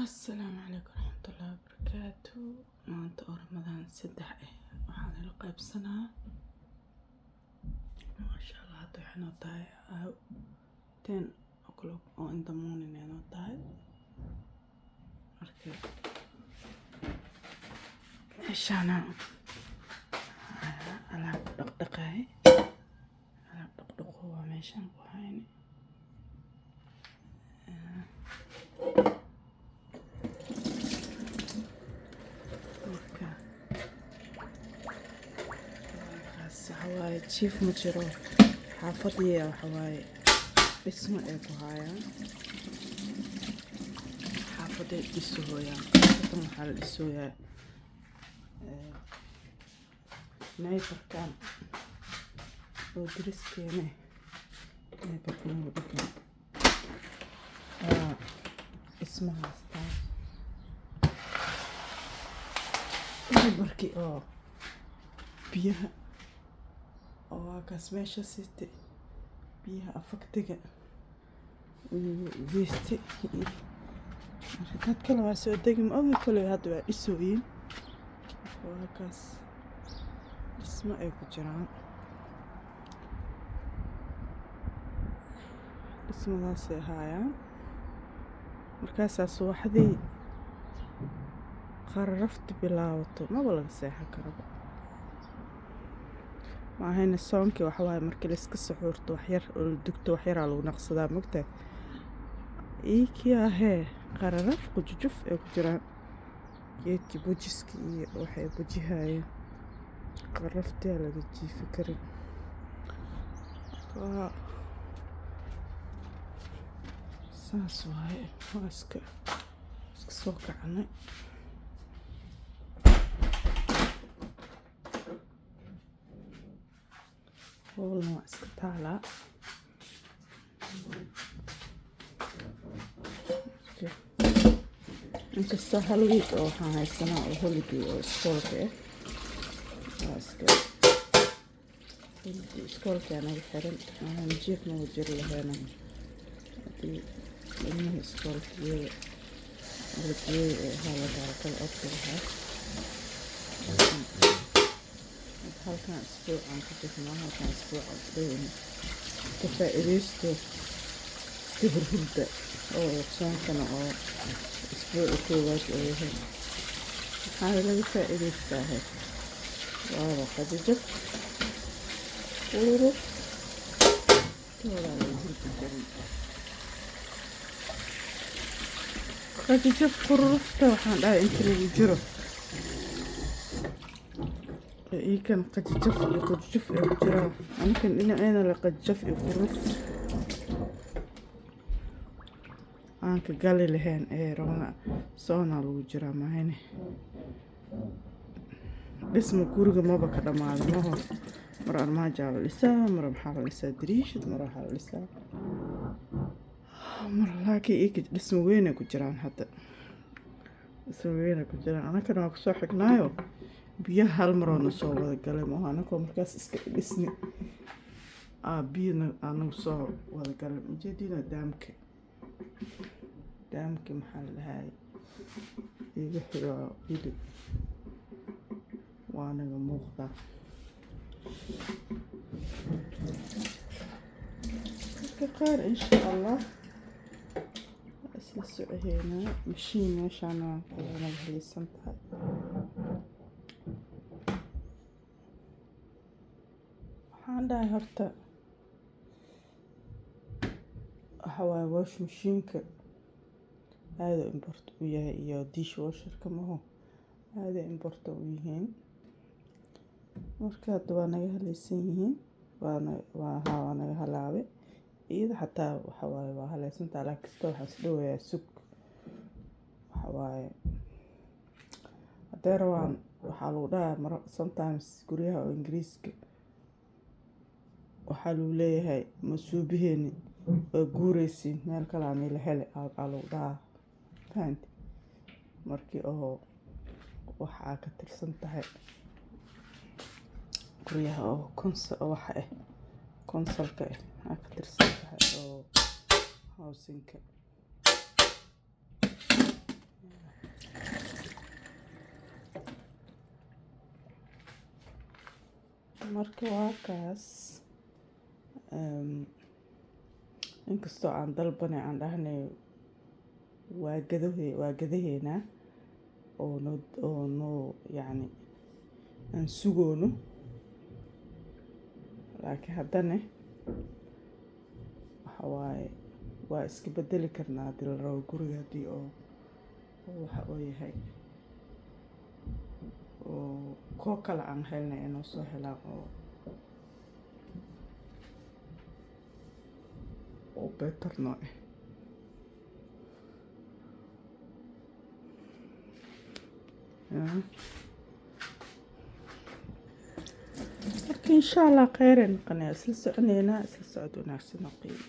السلام عليكم ورحمة الله وبركاته. maanta oo ramadaan 3 waxaan ila qaybsanaa maasha Allah hadda waxay noo tahay 10 o'clock oo in the morning ay noo tahay marka meeshaana alaab dhaqdhaqaay alaab dhaqdhaqo waa meeshaan ku hayni waxawaaye jiif ma jiro xaafadiya waxawaaye dhismo ay ku haayaan xaafaday dhisooyaan tan waxaa la dhisooyaa naybarkan oo diriskeena naybarkan ugu dhaqan dhismahaas taas naybarkii oo biyaha oo kaas meesha siistay biyaha afagtiga geystay dad kale waa soo degi ma ogi kale hadda waa dhisooyin waa kaas dhismo ay ku jiraan dhismadaasay haayaan markaasaa subaxdii qararafta bilaabato maba laga seexan karaba maahayna soonkii waxawaaye markii la iska suxuurto waxyar oo la dugto waxyaraa lagu naqsadaa mogtahay iikii ahee qararaf qujujuf ay ku jiraan geedkii bujiska iyo waxay bujihayeen qararaftiyaa laga jiifi karin waa saas waaye waa iska soo kacnay hoolna waa iska taalaa inkastoo hal wiig oo waxaan haysanaa oo holiday oo iskoolka waa iska holiday iskoolka anaga xiran aan jiif nagu jiri laheena haddii ilmaha iskoolkiyada aragiyada ee hala barakada orka lahaa halkan isbuuc aan ku jirnaa halkan isbuuc aan dhaweyna ka faa'iidaysto iska hurhurda oo soonkana oo isbuuca koowaad oo yahay waxaana laga faa'iidaystaahay waaba qadijab ururuf toodaa laga hurdi jirin qadijab ururufta waxaan dhahay inta lagu jiro iikan qajajaf iyo qujujuf ay ku jiraan anikan dhinaceena la qajajaf iyo quruf aan ka gali lahayn ee rabana soonaa lagu jiraa mahayne dhisma guriga maba ka dhammaada maho mar armaajaa la dhisaa mar maxaa la dhisaa dariishad mar waxaa la dhisaa mar laakiin iika dhisma weynay ku jiraan hadda dhisma weynay ku jiraan anakana waa kusoo xignaayo biyaha hal maroona soo wada galay maaha anakoo markaas iska dhisni biyana anagu soo wada galay ujeediina daamki maxaa la dhahay iga xigo ili waa naga muuqdaa dadka qaar insha allah isla socoheynaa mashiin meeshaana naga heliisan tahay waxaan dhahay horta waxawaaye wash mashiinka aada import u yahay iyo dish washerka maho aada import u yihiin marka hadda waa naga halaysan yihiin waa naga halaabe iyada xataa waxawaaye waa halaysantaa laakiin kasta waxaa is dhawayaa sug waxawaaye haddee rabaan waxaa lagu dhahaa sometimes guryaha oo ingiriiska waxaa lagu leeyahay masuubiheeni waa guuraysiin meel kale aan ila hele aa lagu dhahaa fahanti markii oo waxaa ka tirsan tahay guryaha oo waxa konsolka aa ka tirsan tahay oo housinka marka waa kaas inkastoo aan dalbanay aan dhahnay waa gadaheena oo noo yacni aan sugoono, laakiin haddana waxa waaye waa iska bedeli karnaa haddii la rabo guriga haddii oo waxa uu yahay oo koo kale aan helnay inoo soo helaan oo better noo ah. marka insha allah kheyr ay noqonaya isla soconeynaa isla socod wanaagsan oo qiimo